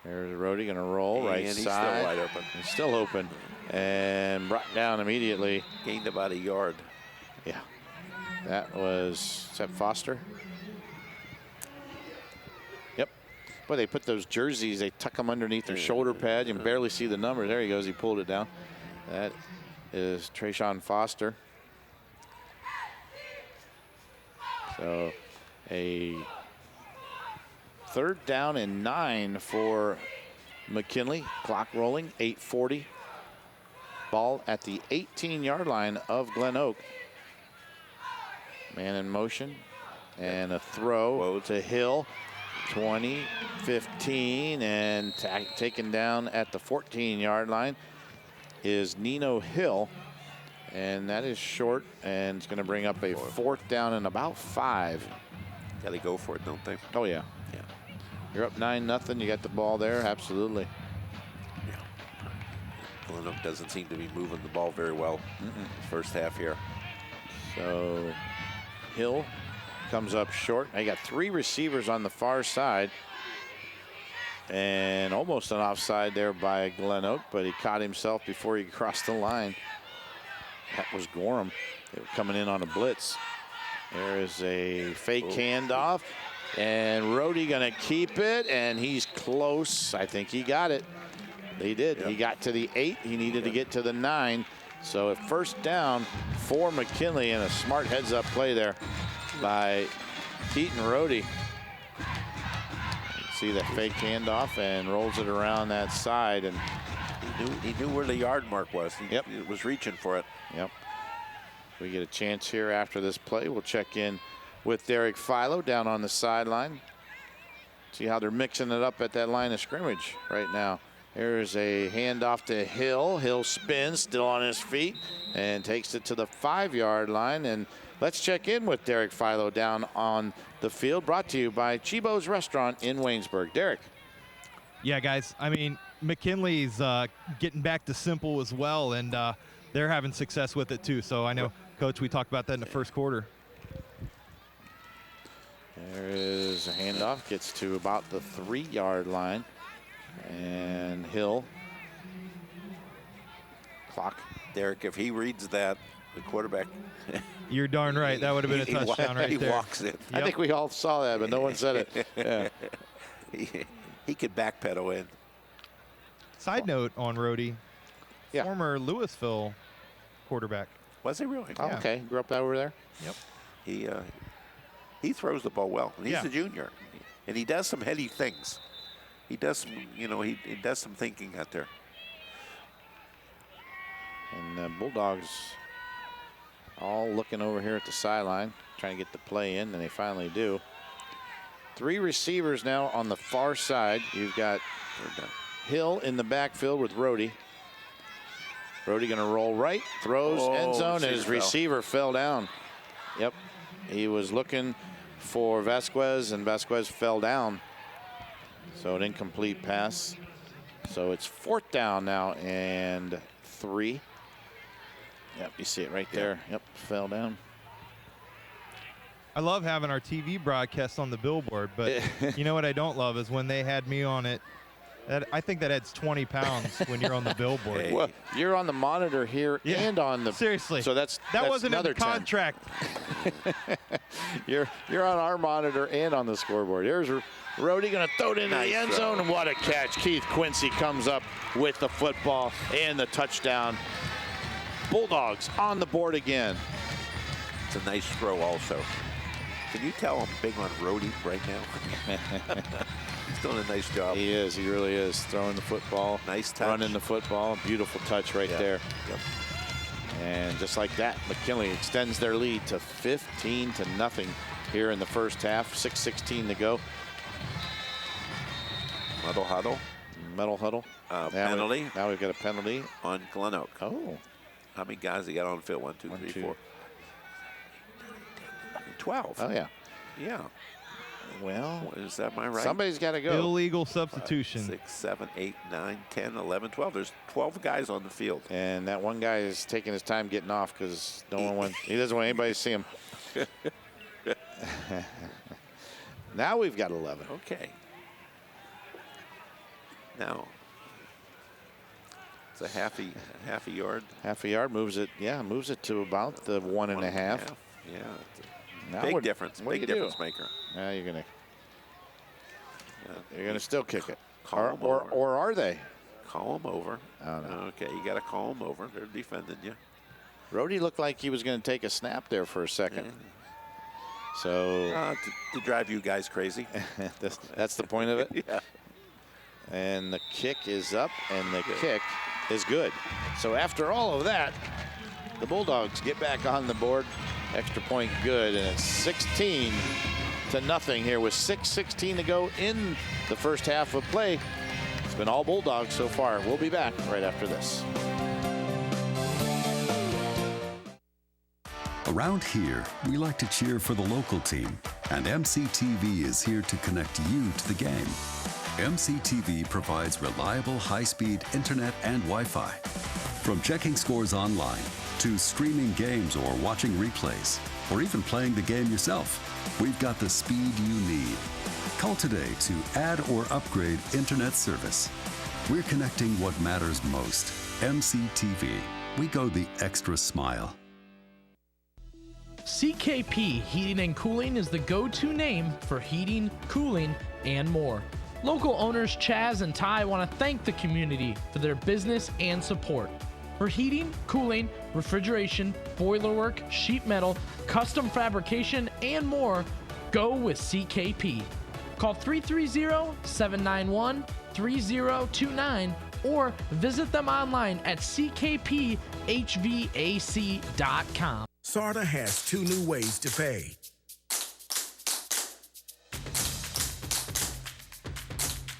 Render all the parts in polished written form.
There's Rhodey going to roll right and side. He's still wide open. He's still open. And brought down immediately. Gained about a yard. Yeah. That was, is that Foster? Yep. Boy, they put those jerseys, they tuck them underneath their shoulder pad. You can barely see the numbers. There he goes. He pulled it down. That is Trayshawn Foster. So a 3rd down and 9 for McKinley. Clock rolling, 8:40. Ball at the 18-yard line of GlenOak. Man in motion and a throw to Hill. 20, 15, and taken down at the 14-yard line is Nino Hill. And that is short, and it's going to bring up a 4th down and about 5. Got to go for it, don't they? Oh, yeah. Yeah. You're up 9-0. You got the ball there. Absolutely. Yeah. GlenOak doesn't seem to be moving the ball very well first half here. So Hill comes up short. They got 3 receivers on the far side. And almost an offside there by GlenOak, but he caught himself before he crossed the line. That was Gorham. They were coming in on a blitz. There is a fake handoff. And Rhodey going to keep it, and he's close. I think he got it. He did. Yep. He got to the 8. He needed to get to the 9. So at 1st down for McKinley, and a smart heads-up play there by Keaton Rhodey. See that fake handoff and rolls it around that side, and he knew where the yard mark was. He was reaching for it. Yep. We get a chance here after this play. We'll check in with Derek Philo down on the sideline. See how they're mixing it up at that line of scrimmage right now. Here's a handoff to Hill. Hill spins, still on his feet, and takes it to the 5-yard line. And let's check in with Derek Philo down on the field. Brought to you by Chibo's Restaurant in Waynesburg. Derek. Yeah, guys. I mean, McKinley's getting back to simple as well, and they're having success with it too. So I know, Coach, we talked about that in the first quarter. There is a handoff, gets to about the 3-yard line. And Hill. Clock. Derek, if he reads that, the quarterback. You're darn right. That would have been a touchdown right there. He walks it. Yep. I think we all saw that, but no one said it. Yeah. He could backpedal in. Side note on Rhodey, former Louisville quarterback. Was he really? Oh, okay, grew up over there. Yep. He throws the ball well. He's a junior, and he does some heady things. He does some, he does some thinking out there. And the Bulldogs all looking over here at the sideline, trying to get the play in, and they finally do. 3 receivers now on the far side. You've got Hill in the backfield with Rhodey. Rhodey going to roll right, throws end zone, and his receiver fell down. Yep, he was looking for Vasquez, and Vasquez fell down. So an incomplete pass. So it's 4th down now and 3. Yep, you see it right there. Yep, fell down. I love having our TV broadcast on the billboard, but you know what I don't love is when they had me on it. I think that adds 20 pounds when you're on the billboard. Well, you're on the monitor here and on the. Seriously. So that wasn't in the contract. You're on our monitor and on the scoreboard. Here's Rhodey going to throw it into the end zone, and what a catch. Keith Quincy comes up with the football and the touchdown. Bulldogs on the board again. It's a nice throw also. Can you tell I'm big on Rhodey right now? He's doing a nice job. He is. He really is. Throwing the football. Nice touch. Running the football. Beautiful touch right there. Yep. And just like that, McKinley extends their lead to 15-0 here in the first half. 6:16 to go. Muddle huddle. Medal huddle. Penalty. Now we've got a penalty on GlenOak. Oh. How many guys they got on the field? 1, 2, 3, 4. 12. Oh, yeah. Yeah. Well, is that my right? Somebody's got to go. Illegal substitution. 5, 6, 7, 8, 9, 10, 11, 12. There's 12 guys on the field. And that one guy is taking his time getting off because he doesn't want anybody to see him. Now we've got 11. Okay. Now, it's a half a yard. Half a yard moves it. Yeah, moves it to about the 1.5. Yeah. Now Big difference. What Big do you difference do? maker. Now you're gonna still kick it. Call Or are they? Call them over. Oh, no. Okay, you got to call them over. They're defending you. Rhodey looked like he was going to take a snap there for a second. So to drive you guys crazy. that's the point of it. Yeah. And the kick is up, and the kick is good. So after all of that, the Bulldogs get back on the board. Extra point good, and it's 16-0 here with 6:16 to go in the first half of play. It's been all Bulldogs so far. We'll be back right after this. Around here, we like to cheer for the local team, and MCTV is here to connect you to the game. MCTV provides reliable high-speed internet and Wi-Fi. From checking scores online, to streaming games or watching replays, or even playing the game yourself, we've got the speed you need. Call today to add or upgrade internet service. We're connecting what matters most. MCTV. We go the extra smile. CKP Heating and Cooling is the go-to name for heating, cooling, and more. Local owners Chaz and Ty want to thank the community for their business and support. For heating, cooling, refrigeration, boiler work, sheet metal, custom fabrication, and more, go with CKP. Call 330-791-3029 or visit them online at ckphvac.com. SARTA has 2 new ways to pay.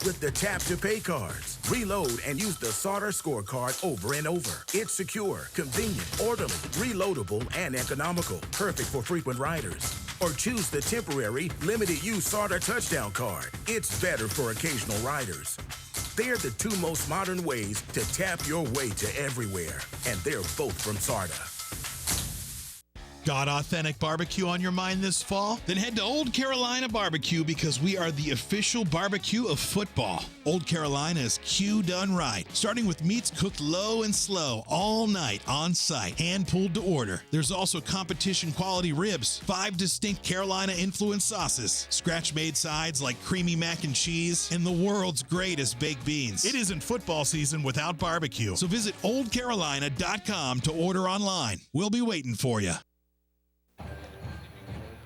With the Tap to Pay cards, reload and use the SARTA scorecard over and over. It's secure, convenient, orderly, reloadable, and economical. Perfect for frequent riders. Or choose the temporary, limited-use SARTA touchdown card. It's better for occasional riders. They're the 2 most modern ways to tap your way to everywhere. And they're both from SARTA. Got authentic barbecue on your mind this fall? Then head to Old Carolina Barbecue because we are the official barbecue of football. Old Carolina is Q done right, starting with meats cooked low and slow all night on site, hand pulled to order. There's also competition quality ribs, 5 distinct Carolina influenced sauces, scratch made sides like creamy mac and cheese, and the world's greatest baked beans. It isn't football season without barbecue, so visit oldcarolina.com to order online. We'll be waiting for you.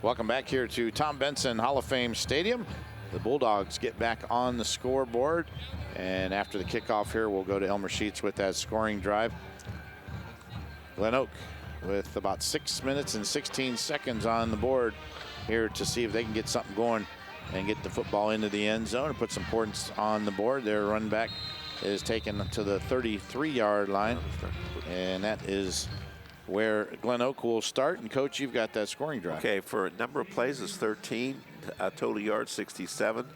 Welcome back here to Tom Benson Hall of Fame Stadium. The Bulldogs get back on the scoreboard, and after the kickoff here, we'll go to Elmer Sheets with that scoring drive. GlenOak with about 6 minutes and 16 seconds on the board here to see if they can get something going and get the football into the end zone and put some points on the board. Their run back is taken to the 33-yard line, and that is where GlenOak will start. And Coach, you've got that scoring drive. Okay, for a number of plays, it's 13, total yards 67,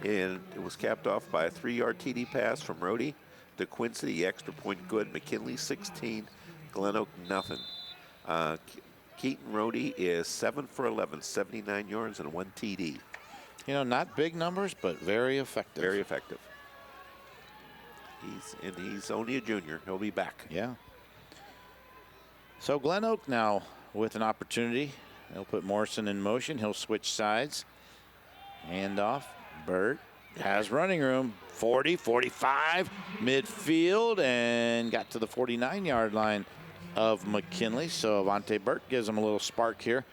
and it was capped off by a 3-yard TD pass from Rhodey to Quincy, the extra point good. McKinley 16, GlenOak nothing. Keaton Rhodey is 7 for 11, 79 yards and 1 TD. You know, not big numbers, but very effective. Very effective. He's only a junior. He'll be back. Yeah. So GlenOak now with an opportunity. They'll put Morrison in motion. He'll switch sides. Hand off. Burt has running room. 40, 45, midfield, and got to the 49-yard line of McKinley. So Avante Burt gives him a little spark here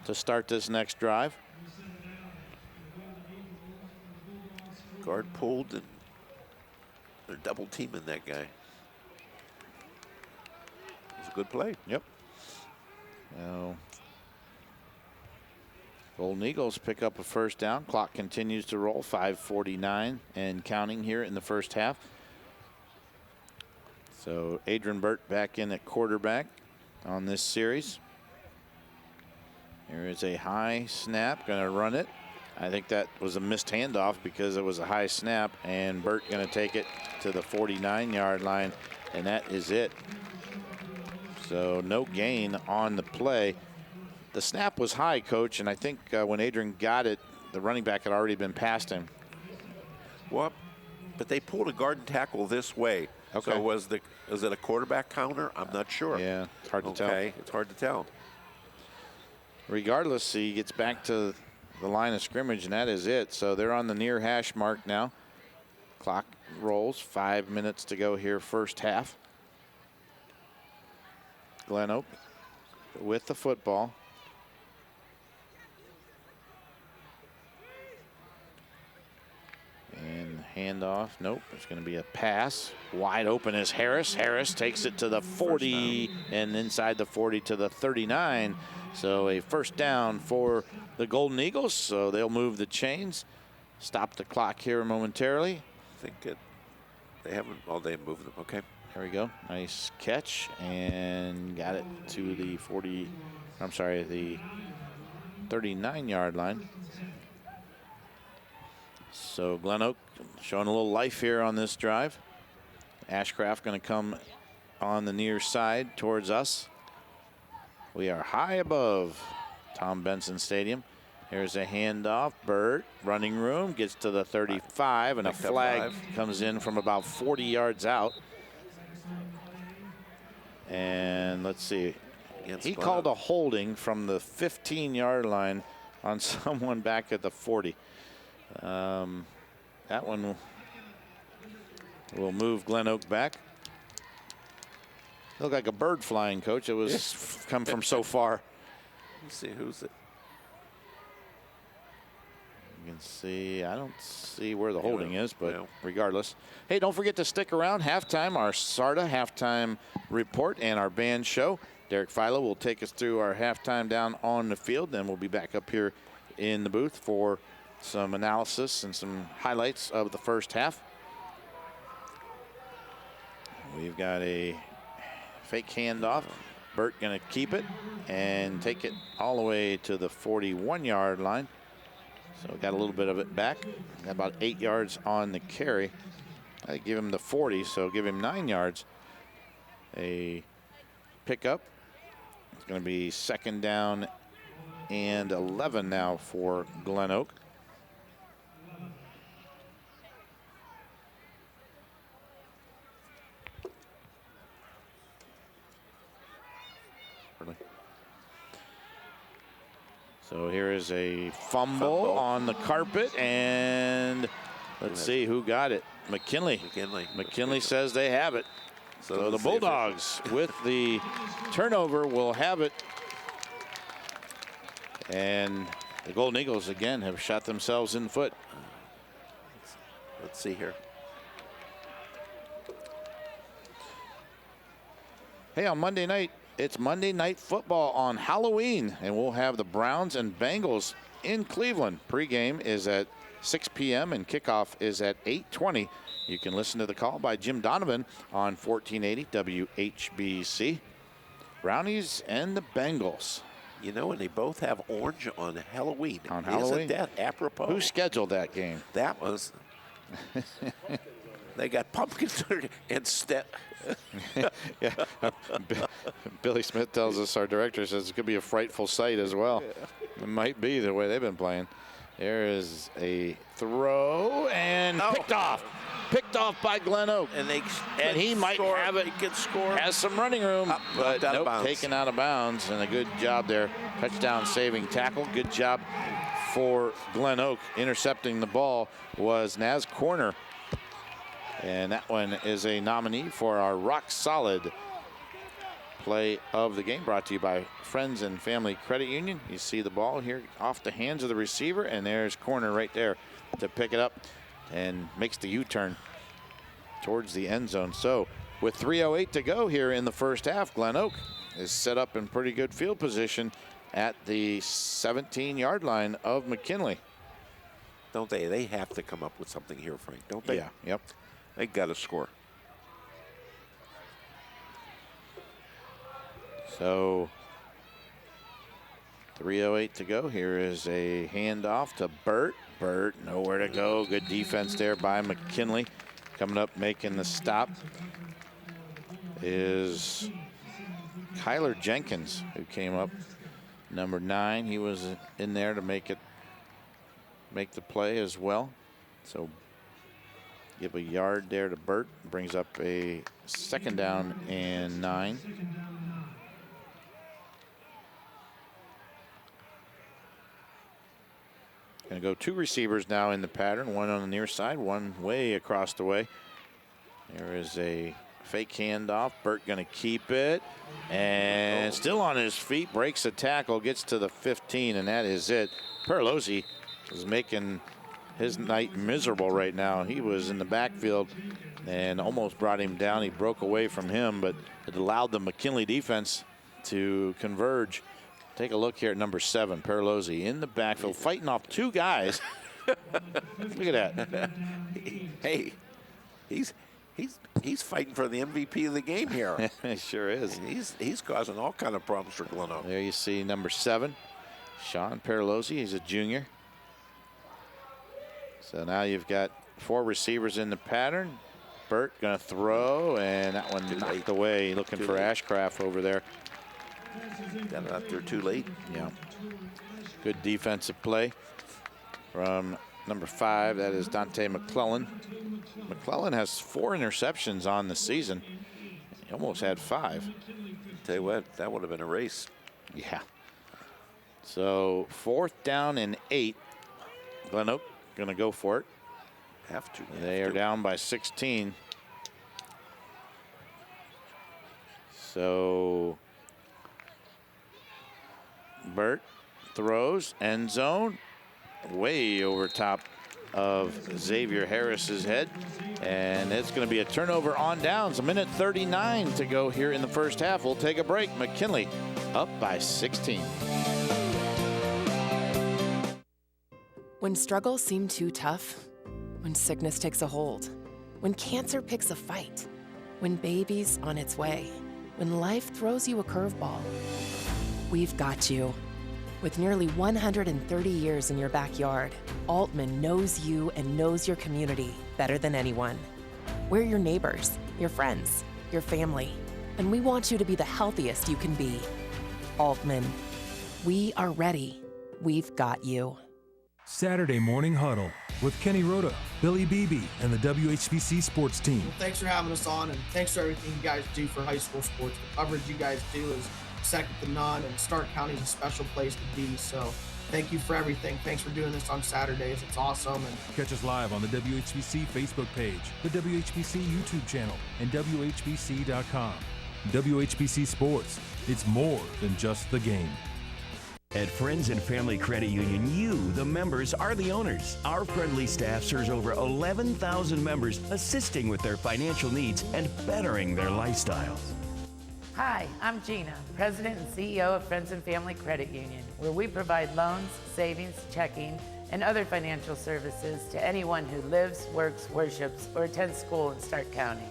to start this next drive. Guard pulled, and they're double teaming that guy. Good play. Yep. Now, Golden Eagles pick up a first down. Clock continues to roll. 5:49 and counting here in the first half. So Adrian Burt back in at quarterback on this series. Here is a high snap. Going to run it. I think that was a missed handoff because it was a high snap, and Burt going to take it to the 49-yard line, and that is it. So no gain on the play. The snap was high, Coach, and I think when Adrian got it, the running back had already been past him. Well, but they pulled a guard and tackle this way. Okay. So was it a quarterback counter? I'm not sure. Yeah, it's hard to tell. Okay, it's hard to tell. Regardless, he gets back to the line of scrimmage, and that is it. So they're on the near hash mark now. Clock rolls, 5 minutes to go here, first half. GlenOak with the football. And handoff, nope, it's going to be a pass. Wide open is Harris. Harris takes it to the 40 and inside the 40 to the 39. So a first down for the Golden Eagles. So they'll move the chains. Stop the clock here momentarily. I think they haven't, they moved them. Okay. There we go. Nice catch and got it to the 40, I'm sorry, the 39-yard line. So GlenOak showing a little life here on this drive. Ashcraft going to come on the near side towards us. We are high above Tom Benson Stadium. Here's a handoff. Burt, running room, gets to the 35, and a flag comes in from about 40 yards out. And let's see. He called a holding from the 15-yard line on someone back at the 40. That one will move GlenOak back. Looked like a bird flying, Coach. It was come from so far. Let's see, who's it? You can see, I don't see where the holding is, but regardless. Hey, don't forget to stick around. Halftime, our SARTA halftime report and our band show. Derek Philo will take us through our halftime down on the field. Then we'll be back up here in the booth for some analysis and some highlights of the first half. We've got a fake handoff. Burt going to keep it and take it all the way to the 41-yard line. So got a little bit of it back. Got about 8 yards on the carry. I give him the 40, so give him 9 yards. A pickup. It's going to be second down and 11 now for GlenOak. So here is a fumble on the carpet, and let's see who got it. McKinley. McKinley says they have it. So the Bulldogs with the turnover will have it. And the Golden Eagles again have shot themselves in the foot. Let's see here. Hey, on Monday night, it's Monday Night Football on Halloween, and we'll have the Browns and Bengals in Cleveland. Pregame is at 6 p.m. and kickoff is at 8:20. You can listen to the call by Jim Donovan on 1480 WHBC. Brownies and the Bengals. You know, and they both have orange on Halloween. On Halloween? Isn't that apropos? Who scheduled that game? That was. They got pumpkins instead. Yeah. Billy Smith tells us, our director says it could be a frightful sight as well. It might be the way they've been playing. There is a throw and picked off. Picked off by GlenOak. And he might have it. He could score. Has some running room, but nope, taken out of bounds. And a good job there. Touchdown saving tackle. Good job for GlenOak. Intercepting the ball was Naz Corner. And that one is a nominee for our rock solid play of the game, brought to you by Friends and Family Credit Union. You see the ball here off the hands of the receiver, and there's Corner right there to pick it up and makes the U-turn towards the end zone. So with 3:08 to go here in the first half, GlenOak is set up in pretty good field position at the 17-yard line of McKinley. Don't they? They have to come up with something here, Frank, don't they? Yeah, yep. They got to score. So 3:08 to go. Here is a handoff to Burt. Burt, nowhere to go. Good defense there by McKinley. Coming up, making the stop is Kyler Jenkins, who came up. Number 9, he was in there to make the play as well. So Give a yard there to Burt. Brings up a 2nd down and 9. Going to go 2 receivers now in the pattern. One on the near side, one way across the way. There is a fake handoff. Burt going to keep it. And still on his feet. Breaks a tackle. Gets to the 15, and that is it. Perlozzi is making his night miserable right now. He was in the backfield and almost brought him down. He broke away from him, but it allowed the McKinley defense to converge. Take a look here at number 7, Perlozzi in the backfield, fighting off 2 guys. Look at that. Hey, he's fighting for the MVP of the game here. He sure is. And he's causing all kind of problems for GlenOak. There you see number 7, Sean Perlozzi. He's a junior. So now you've got 4 receivers in the pattern. Burt going to throw, and that one knocked away. Looking for Ashcraft over there. Got it out there too late. Yeah. Good defensive play from number 5. That is Dante McClellan. McClellan has 4 interceptions on the season. He almost had 5. Tell you what, that would have been a race. Yeah. So 4th down and 8. GlenOak going to go for it. Have to. They are down by 16. So Burt throws, end zone, way over top of Xavier Harris's head. And it's going to be a turnover on downs. 1:39 to go here in the first half. We'll take a break. McKinley up by 16. When struggles seem too tough, when sickness takes a hold, when cancer picks a fight, when baby's on its way, when life throws you a curveball, we've got you. With nearly 130 years in your backyard, Altman knows you and knows your community better than anyone. We're your neighbors, your friends, your family, and we want you to be the healthiest you can be. Altman, we are ready. We've got you. Saturday Morning Huddle with Kenny Rhoda, Billy Beebe, and the WHBC sports team. Well, thanks for having us on, and thanks for everything you guys do for high school sports. The coverage you guys do is second to none, and Stark County is a special place to be. So thank you for everything. Thanks for doing this on Saturdays. It's awesome. And catch us live on the WHBC Facebook page, the WHBC YouTube channel, and WHBC.com. WHBC Sports. It's more than just the game. At Friends and Family Credit Union, you, the members, are the owners. Our friendly staff serves over 11,000 members, assisting with their financial needs and bettering their lifestyles. Hi, I'm Gina, President and CEO of Friends and Family Credit Union, where we provide loans, savings, checking, and other financial services to anyone who lives, works, worships, or attends school in Stark County.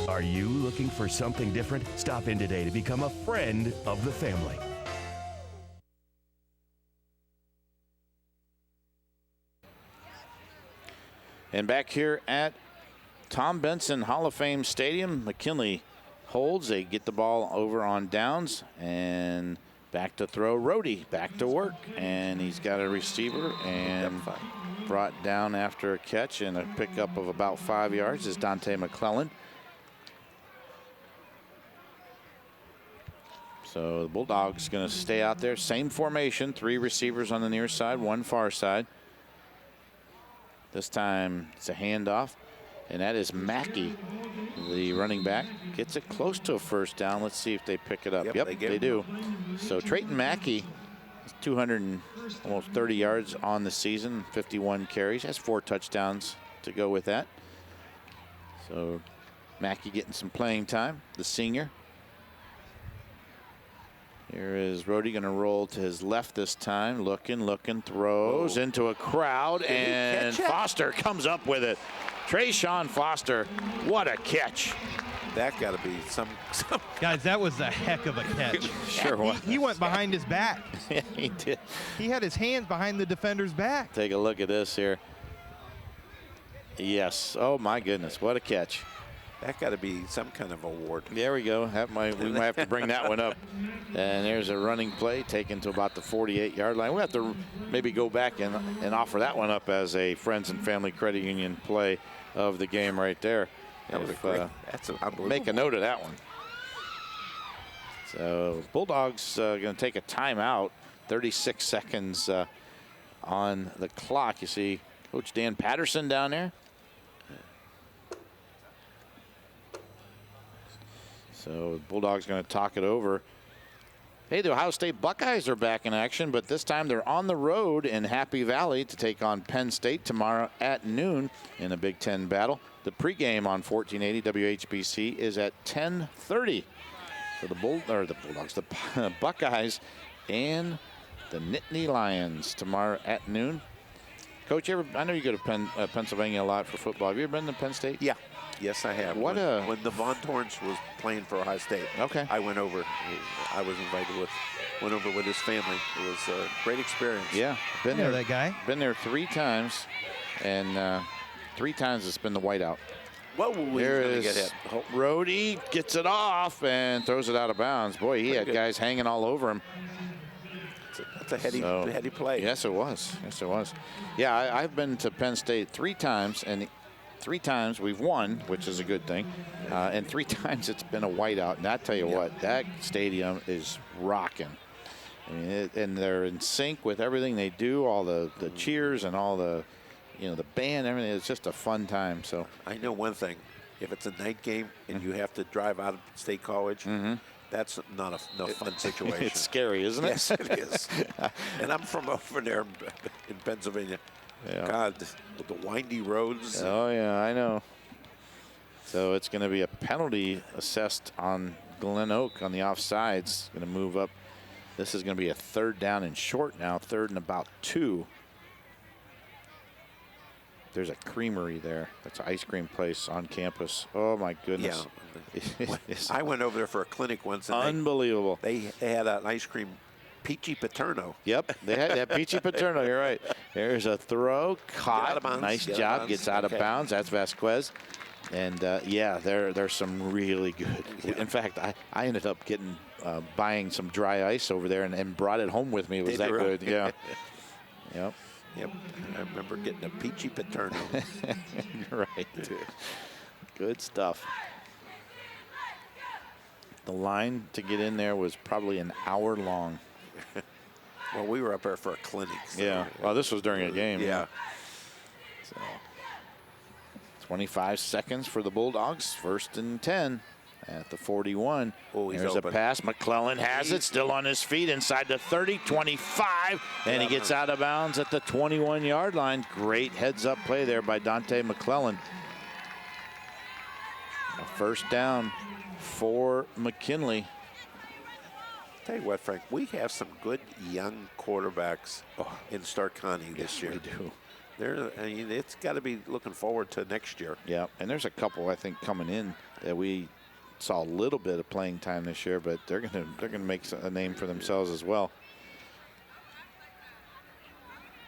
Are you looking for something different? Stop in today to become a friend of the family. And back here at Tom Benson Hall of Fame Stadium, McKinley holds. They get the ball over on downs and back to throw. Rohde back to work, and he's got a receiver and brought down after a catch and a pickup of about 5 yards is Dante McClellan. So the Bulldogs going to stay out there. Same formation, 3 receivers on the near side, 1 far side. This time it's a handoff, and that is Mackey, the running back. Gets it close to a first down. Let's see if they pick it up. Yep, they do. So Trayton Mackey, 200 and almost 30 yards on the season, 51 carries. Has 4 touchdowns to go with that. So Mackey getting some playing time, the senior. Here is Rohde going to roll to his left this time. Looking, throws into a crowd, and Foster comes up with it. Trayshawn Foster, what a catch. That got to be some. Guys, that was a heck of a catch. Sure was. He went behind his back. Yeah, he did. He had his hands behind the defender's back. Take a look at this here. Yes. Oh, my goodness. What a catch. That got to be some kind of award. There we go. We might have to bring that one up. And there's a running play taken to about the 48-yard line. We'll have to maybe go back and offer that one up as a Friends and Family Credit Union play of the game right there. That was that's unbelievable. Make a note of that one. So Bulldogs going to take a timeout. 36 seconds on the clock. You see Coach Dan Patterson down there. So Bulldogs going to talk it over. Hey, the Ohio State Buckeyes are back in action, but this time they're on the road in Happy Valley to take on Penn State tomorrow at noon in a Big Ten battle. The pregame on 1480 WHBC is at 10:30 for the Bulldogs, the Buckeyes, and the Nittany Lions tomorrow at noon. Coach, I know you go to Pennsylvania a lot for football. Have you ever been to Penn State? Yeah. Yes, I have. When the Von Torrance was playing for Ohio State, I went over. I was invited went over with his family. It was a great experience. Yeah, been there. That guy. Been there 3 times, and 3 times it's been the whiteout. What will we get hit? Rhodey gets it off and throws it out of bounds. Boy, he had guys hanging all over him. That's a heady play. Yes, it was. Yes, it was. Yeah, I've been to Penn State 3 times, and 3 times we've won, which is a good thing. And 3 times it's been a whiteout. And I tell you what, that stadium is rocking. I mean, and they're in sync with everything they do, all the cheers and all the, the band, everything. It's just a fun time. So I know one thing: if it's a night game and you have to drive out of State College, that's not a fun situation. It's scary, isn't it? Yes, it is. And I'm from over there in Pennsylvania. Yeah. God, with the windy roads. Oh, yeah, I know. So it's going to be a penalty assessed on GlenOak on the offsides. Going to move up. This is going to be a 3rd down and short now, 3rd and about 2. There's a creamery there. That's an ice cream place on campus. Oh, my goodness. Yeah. I went over there for a clinic once. And unbelievable. They had an ice cream. Peachy Paterno. Yep, they had that Peachy Paterno. You're right. There's a throw, caught. Nice job. Gets out of bounds. That's Vasquez. And yeah, there's some really good. Yeah. In fact, I ended up buying some dry ice over there and brought it home with me. It was that good. Yeah. Yep. Yep. I remember getting a Peachy Paterno. You're right. Good stuff. The line to get in there was probably an hour long. Well, we were up there for a clinic. So yeah. Well, this was during a game. Yeah. So 25 seconds for the Bulldogs. 1st and 10 at the 41. Oh, he's There's open. A pass. McClellan has it. Still on his feet inside the 30, 25. And he gets out of bounds at the 21-yard line. Great heads-up play there by Dante McClellan. A 1st down for McKinley. Tell you what, Frank, we have some good young quarterbacks in Stark County this year. We do. It's got to be looking forward to next year. Yeah, and there's a couple I think coming in that we saw a little bit of playing time this year, but they're gonna make a name for themselves as well.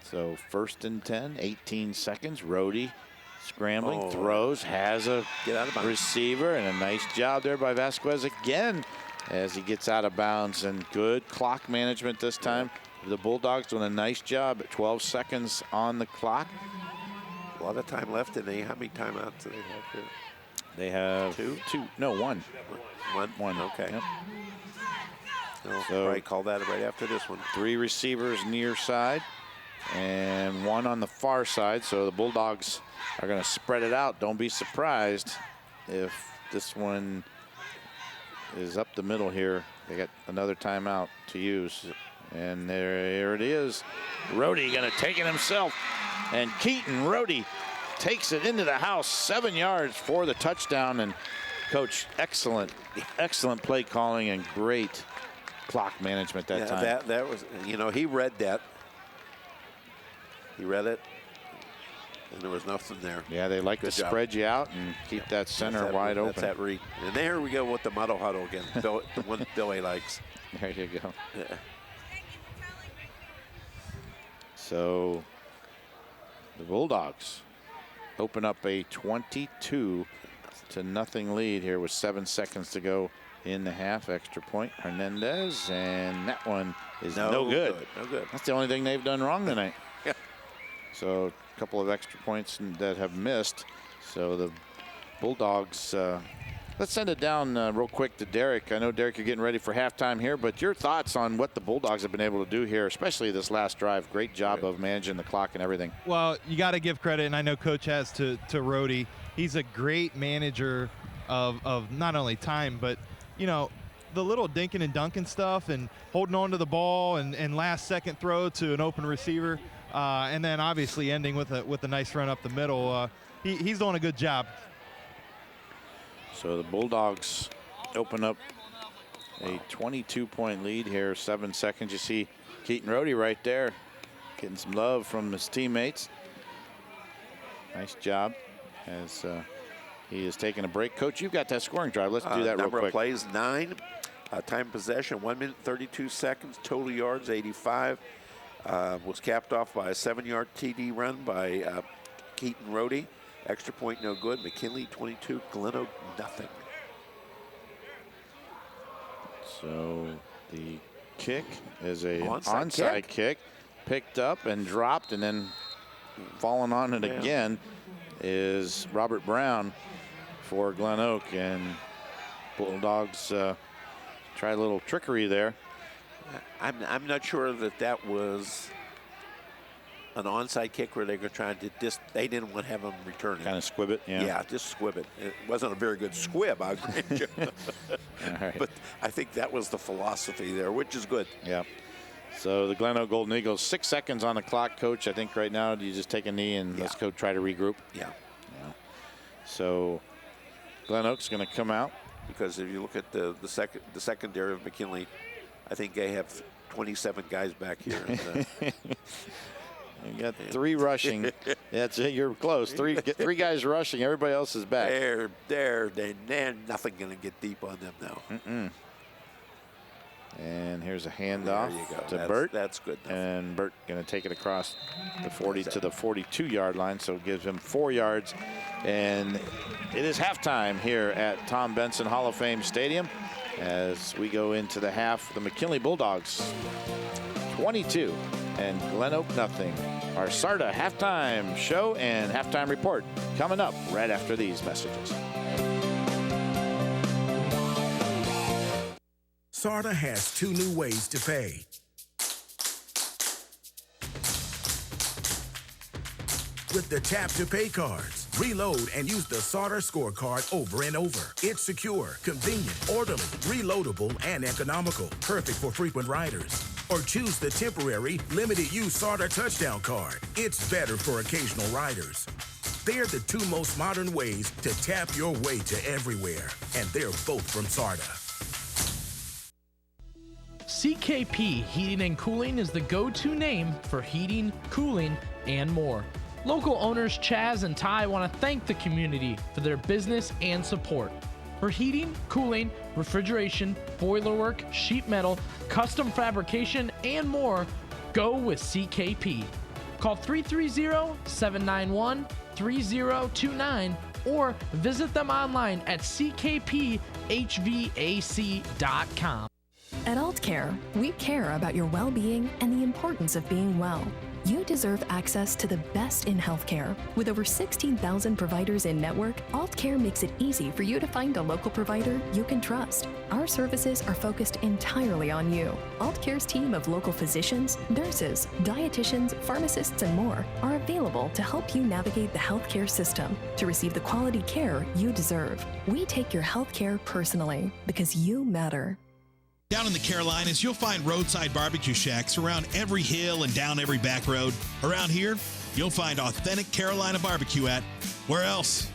So 1st and 10, 18 seconds. Rhodey scrambling, throws, has a receiver, and a nice job there by Vasquez again as he gets out of bounds. And good clock management this time. The Bulldogs doing a nice job at 12 seconds on the clock. A lot of time left, and how many timeouts do they have here? They have two. No, one. One. Okay. Yep. So probably call that right after this one. 3 receivers near side and 1 on the far side. So the Bulldogs are going to spread it out. Don't be surprised if this one is up the middle here. They got another timeout to use. And there it is. Rhodey going to take it himself. And Keaton Rhodey takes it into the house, 7 yards for the touchdown. And Coach, excellent play calling and great clock management that time. That was, he read that. He read it, and there was nothing there. Yeah, they like to spread you out and keep that center wide open. That's that read. And there we go with the muddle huddle again, the one Billy likes. There you go. Yeah. So the Bulldogs open up a 22-0 lead here with 7 seconds to go in the half. Extra point, Hernandez, and that one is no good. No good. That's the only thing they've done wrong tonight. Yeah. So a couple of extra points that have missed. So the Bulldogs, let's send it down real quick to Derek. I know, Derek, you're getting ready for halftime here, but your thoughts on what the Bulldogs have been able to do here, especially this last drive. Great job of managing the clock and everything. Well, you got to give credit, and I know Coach has to Rhodey. He's a great manager of not only time, but, you know, the little dinking and dunking stuff and holding on to the ball and last-second throw to an open receiver, and then obviously ending with a nice run up the middle. He's doing a good job. So the Bulldogs open up a 22-point lead here, 7 seconds. You see Keaton Rhodey right there getting some love from his teammates. Nice job as he is taking a break. Coach, you've got that scoring drive. Let's do that real quick. Number of plays, 9. Time possession, 1 minute, 32 seconds. Total yards, 85. Was capped off by a 7-yard TD run by Keaton Rhodey. Extra point, no good. McKinley, 22. GlenOak, nothing. So the kick is a onside kick. Picked up and dropped, and then falling on it again is Robert Brown for GlenOak. And Bulldogs try a little trickery there. I'm not sure that was an onside kick where they were trying to they didn't want to have him return it. Kind of squib it, yeah. Yeah, just squib it. It wasn't a very good squib, I'll grant you. All right. But I think that was the philosophy there, which is good. Yeah. So the GlenOak Golden Eagles, 6 seconds on the clock, Coach. I think right now you just take a knee and let's go try to regroup. Yeah. So GlenOak's going to come out. Because if you look at the secondary of McKinley, I think they have 27 guys back here. You got 3 rushing. That's it. You're close. Three guys rushing. Everybody else is back. They're nothing going to get deep on them now. And here's a handoff to Burt. That's good enough. And Burt going to take it across the 40 to the 42-yard line, so it gives him 4 yards. And it is halftime here at Tom Benson Hall of Fame Stadium as we go into the half. The McKinley Bulldogs 22 and GlenOak nothing. Our SARTA halftime show and halftime report coming up right after these messages. SARTA has 2 new ways to pay. With the Tap to Pay cards, reload and use the SARTA scorecard over and over. It's secure, convenient, orderly, reloadable, and economical. Perfect for frequent riders. Or choose the temporary, limited-use SARTA touchdown card. It's better for occasional riders. They're the 2 most modern ways to tap your way to everywhere. And they're both from SARTA. CKP Heating and Cooling is the go-to name for heating, cooling, and more. Local owners Chaz and Ty want to thank the community for their business and support. For heating, cooling, refrigeration, boiler work, sheet metal, custom fabrication, and more, go with CKP. Call 330-791-3029 or visit them online at ckphvac.com. At Aultcare, we care about your well-being and the importance of being well. You deserve access to the best in healthcare. With over 16,000 providers in network, Aultcare makes it easy for you to find a local provider you can trust. Our services are focused entirely on you. Aultcare's team of local physicians, nurses, dietitians, pharmacists, and more are available to help you navigate the healthcare system to receive the quality care you deserve. We take your healthcare personally because you matter. Down in the Carolinas, you'll find roadside barbecue shacks around every hill and down every back road. Around here, you'll find authentic Carolina barbecue at, where else?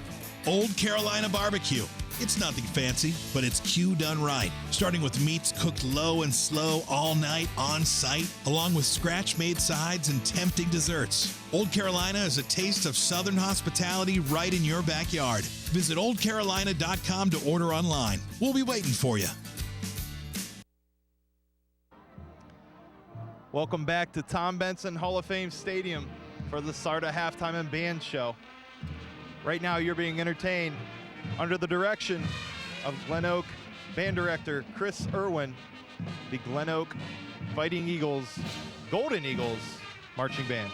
Old Carolina Barbecue. It's nothing fancy, but it's Q done right. Starting with meats cooked low and slow all night on site, along with scratch-made sides and tempting desserts. Old Carolina is a taste of Southern hospitality right in your backyard. Visit oldcarolina.com to order online. We'll be waiting for you. Welcome back to Tom Benson Hall of Fame Stadium for the SARTA Halftime and Band Show. Right now, you're being entertained under the direction of GlenOak Band Director Chris Irwin, the GlenOak Fighting Eagles, Golden Eagles Marching Band.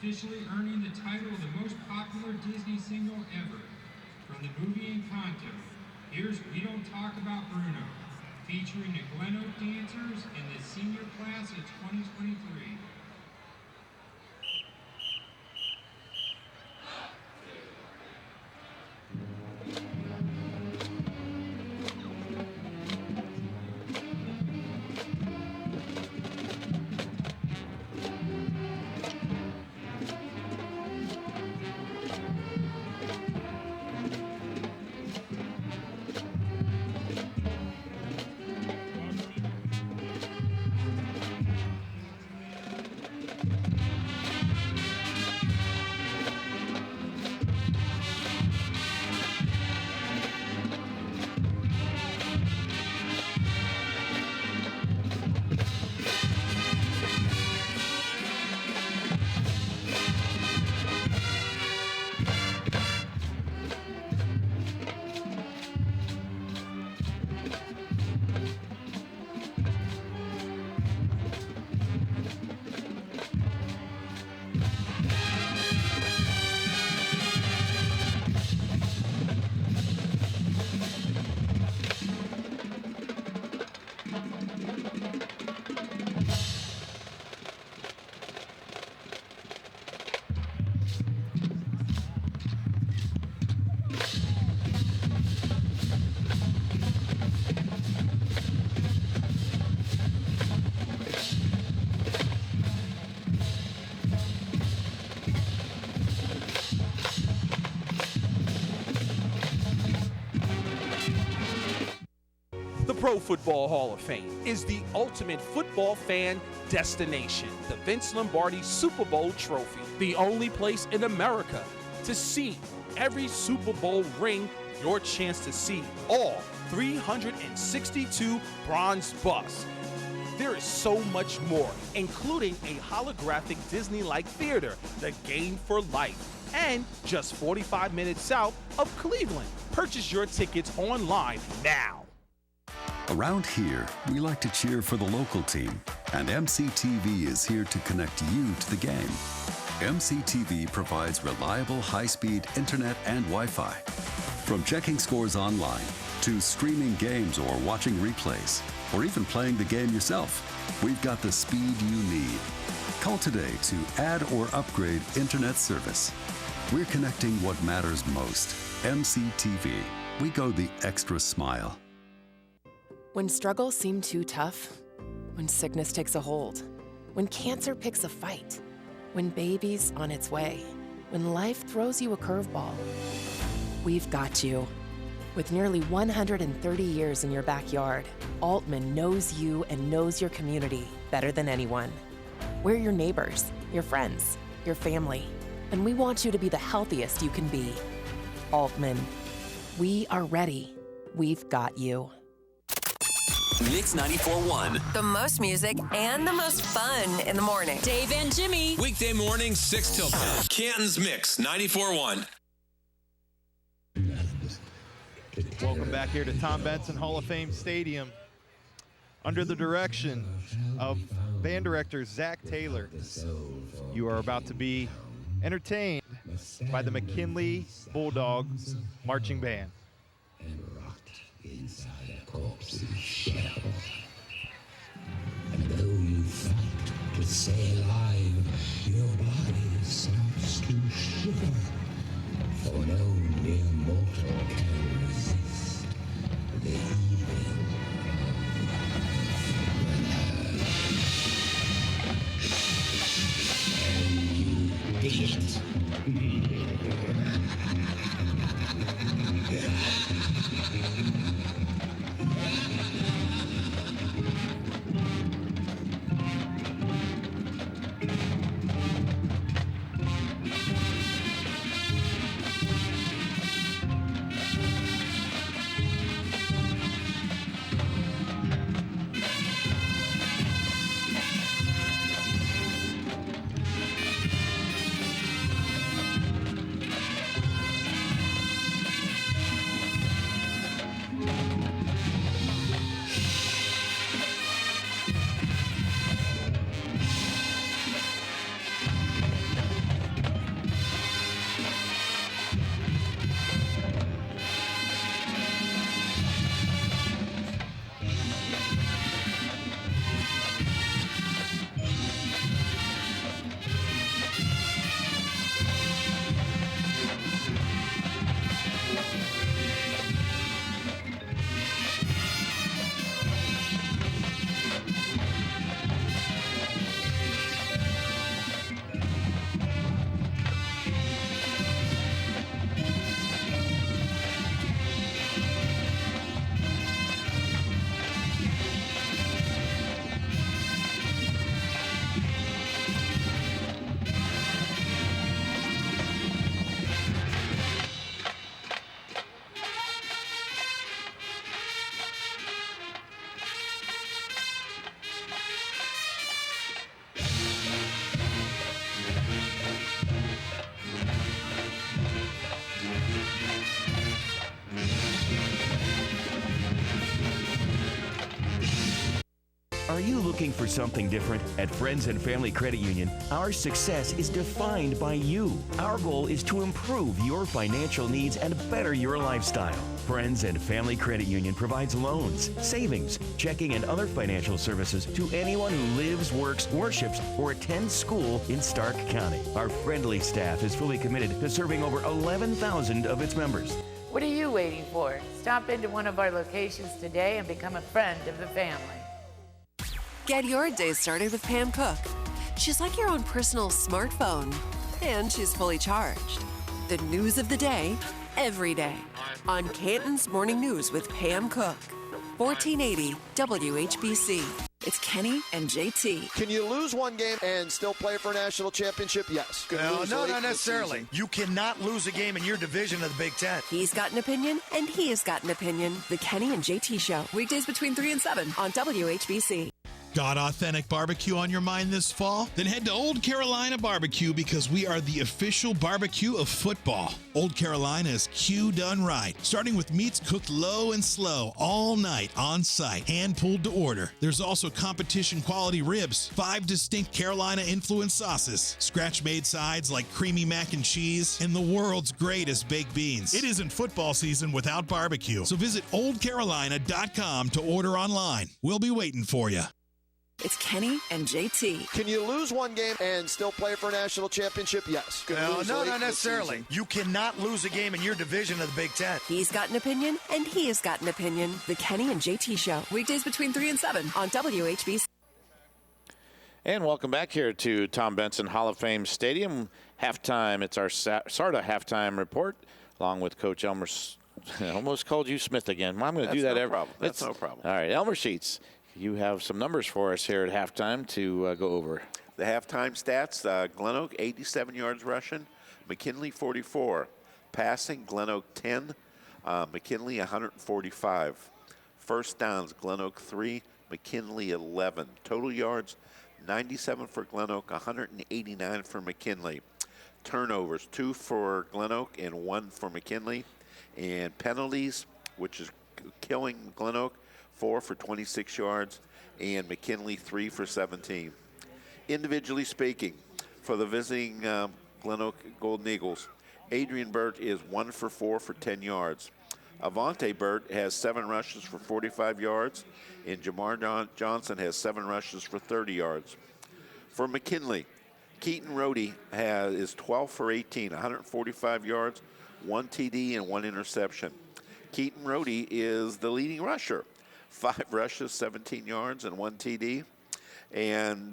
officially earning the title of the most popular Disney single ever. From the movie Encanto, here's We Don't Talk About Bruno, featuring the GlenOak dancers in the senior class of 2023. The Pro Football Hall of Fame is the ultimate football fan destination. The Vince Lombardi Super Bowl trophy, the only place in America to see every Super Bowl ring, your chance to see all 362 bronze busts. There is so much more, including a holographic Disney-like theater, the Game for Life, and just 45 minutes south of Cleveland. Purchase your tickets online now. Around here, we like to cheer for the local team, and MCTV is here to connect you to the game. MCTV provides reliable high-speed internet and Wi-Fi. From checking scores online, to streaming games or watching replays, or even playing the game yourself, we've got the speed you need. Call today to add or upgrade internet service. We're connecting what matters most. MCTV. We go the extra mile. When struggles seem too tough, when sickness takes a hold, when cancer picks a fight, when baby's on its way, when life throws you a curveball, we've got you. With nearly 130 years in your backyard, Altman knows you and knows your community better than anyone. We're your neighbors, your friends, your family, and we want you to be the healthiest you can be. Altman, we are ready. We've got you. Mix 94.1. The most music and the most fun in the morning. Dave and Jimmy. Weekday morning, 6 till 10. Canton's Mix 94.1. Welcome back here to Tom Benson Hall of Fame Stadium. Under the direction of band director Zach Taylor, you are about to be entertained by the McKinley Bulldogs Marching Band. Inside a corpse's shell. And though you fight to stay alive, your body starts to shiver. For no mere mortal can resist the evil of and you dig it. Are you looking for something different? At Friends and Family Credit Union, our success is defined by you. Our goal is to improve your financial needs and better your lifestyle. Friends and Family Credit Union provides loans, savings, checking, and other financial services to anyone who lives, works, worships, or attends school in Stark County. Our friendly staff is fully committed to serving over 11,000 of its members. What are you waiting for? Stop into one of our locations today and become a friend of the family. Get your day started with Pam Cook. She's like your own personal smartphone, and she's fully charged. The news of the day, every day, on Canton's Morning News with Pam Cook. 1480 WHBC. It's Kenny and JT. Can you lose one game and still play for a national championship? Yes. No, not necessarily. You cannot lose a game in your division of the Big Ten. He's got an opinion, and he has got an opinion. The Kenny and JT Show. Weekdays between 3 and 7 on WHBC. Got authentic barbecue on your mind this fall? Then head to Old Carolina Barbecue because we are the official barbecue of football. Old Carolina is Q done right, starting with meats cooked low and slow all night on site, hand pulled to order. There's also competition quality ribs, 5 distinct Carolina influenced sauces, scratch made sides like creamy mac and cheese, and the world's greatest baked beans. It isn't football season without barbecue, so visit oldcarolina.com to order online. We'll be waiting for you. It's Kenny and JT. Can you lose one game and still play for a national championship? Yes. No, not necessarily. You cannot lose a game in your division of the Big Ten. He's got an opinion, and he has got an opinion. The Kenny and JT Show. Weekdays between 3 and 7 on WHBC. And welcome back here to Tom Benson Hall of Fame Stadium. Halftime. It's our SARTA halftime report, along with Coach Elmer. I almost called you Smith again. I'm going to do that every problem. That's no problem. All right, Elmer Sheets. You have some numbers for us here at halftime to go over. The halftime stats, GlenOak 87 yards rushing, McKinley 44. Passing, GlenOak 10, McKinley 145. First downs, GlenOak 3, McKinley 11. Total yards, 97 for GlenOak, 189 for McKinley. Turnovers, 2 for GlenOak and 1 for McKinley. And penalties, which is killing GlenOak, 4 for 26 yards, and McKinley 3 for 17. Individually speaking, for the visiting GlenOak Golden Eagles, Adrian Burt is 1 for 4 for 10 yards. Avante Burt has 7 rushes for 45 yards, and Jamar Johnson has 7 rushes for 30 yards. For McKinley, Keaton Rohde is 12 for 18, 145 yards, 1 TD, and 1 interception. Keaton Rohde is the leading rusher. 5 rushes, 17 yards, and 1 TD. And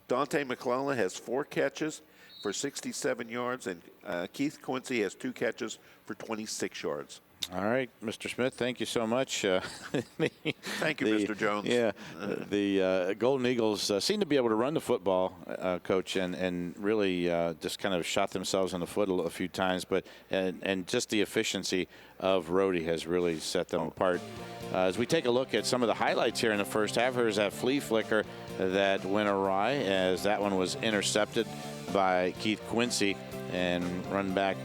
Dante McClellan has 4 catches for 67 yards, and Keith Quincy has 2 catches for 26 yards. All right, Mr. Smith, thank you so much. Thank you, Mr. Jones. Yeah, the Golden Eagles seem to be able to run the football, Coach, and really just kind of shot themselves in the foot a few times. But and just the efficiency of Rohde has really set them apart. As we take a look at some of the highlights here in the first half, here's that flea flicker that went awry as that one was intercepted by Keith Quincy and run back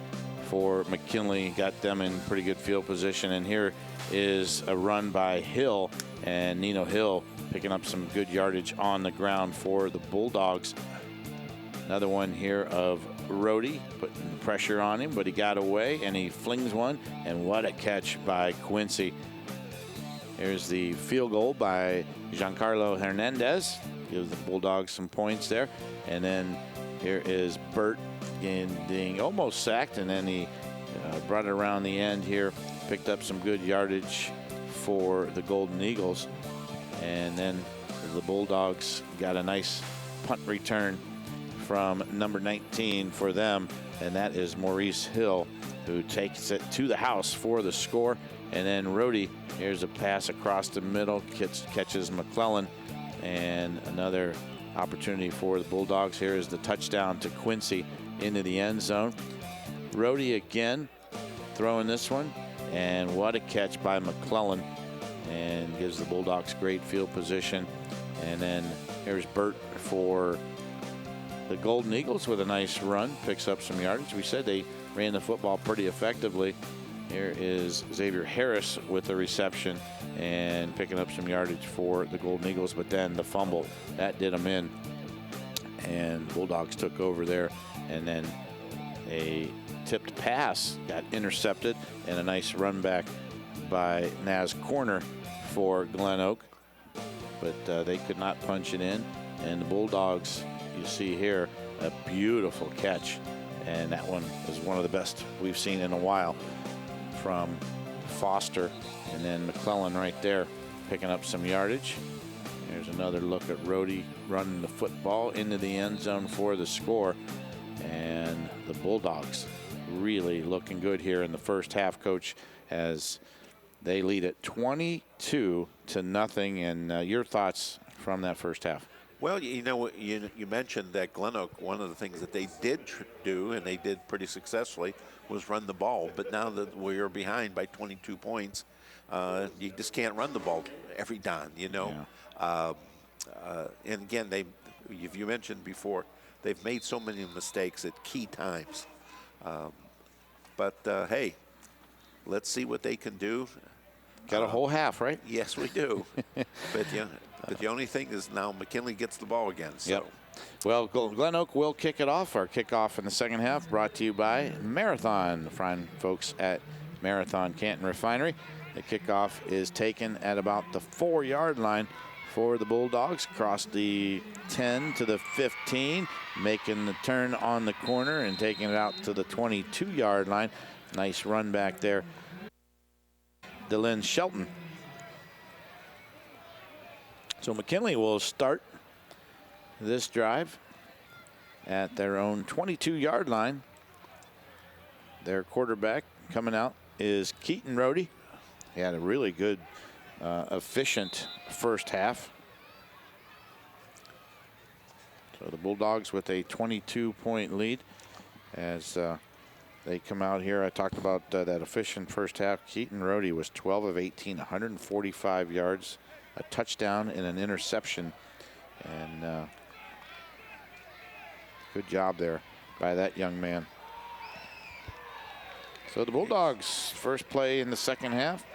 for McKinley, got them in pretty good field position. And here is a run by Hill, and Nino Hill picking up some good yardage on the ground for the Bulldogs. Another one here of Rohde putting pressure on him, but he got away and he flings one, and what a catch by Quincy. Here's the field goal by Giancarlo Hernandez. Gives the Bulldogs some points there. And then here is Burt being almost sacked, and then he brought it around the end here, picked up some good yardage for the Golden Eagles. And then the Bulldogs got a nice punt return from number 19 for them, and that is Maurice Hill, who takes it to the house for the score. And then Rohde, here's a pass across the middle, catches McClellan, and another opportunity for the Bulldogs. Here is the touchdown to Quincy into the end zone. Rohde again throwing this one, and what a catch by McClellan, and gives the Bulldogs great field position. And then here's Burt for the Golden Eagles with a nice run, picks up some yardage. We said they ran the football pretty effectively Here is Xavier Harris with the reception and picking up some yardage for the Golden Eagles, but then the fumble, that did them in. And Bulldogs took over there, and then a tipped pass got intercepted, and a nice run back by Naz Corner for GlenOak. But they could not punch it in. And the Bulldogs, you see here, a beautiful catch. And that one is one of the best we've seen in a while from Foster. And then McClellan right there picking up some yardage. Here's another look at Rhodey running the football into the end zone for the score. And the Bulldogs really looking good here in the first half, Coach, as they lead it 22-0. And your thoughts from that first half? Well, you know, you mentioned that GlenOak, one of the things that they did do, and they did pretty successfully, was run the ball. But now that we're behind by 22 points, you just can't run the ball every down, you know. Yeah. And again, if you mentioned before, they've made so many mistakes at key times. But hey, let's see what they can do. Got a whole half, right? Yes, we do. But the only thing is now McKinley gets the ball again. So. Yep. Well, GlenOak will kick it off. Our kickoff in the second half brought to you by Marathon, fine folks at Marathon Canton Refinery. The kickoff is taken at about the 4-yard line for the Bulldogs, across the 10 to the 15, making the turn on the corner and taking it out to the 22-yard line. Nice run back there. Delyn Shelton. So McKinley will start this drive at their own 22-yard line. Their quarterback coming out is Keaton Rhodey. He had a really good, efficient first half. So the Bulldogs with a 22-point lead as they come out here. I talked about that efficient first half. Keaton Rhodey was 12 of 18, 145 yards, a touchdown and an interception. And good job there by that young man. So the Bulldogs' first play in the second half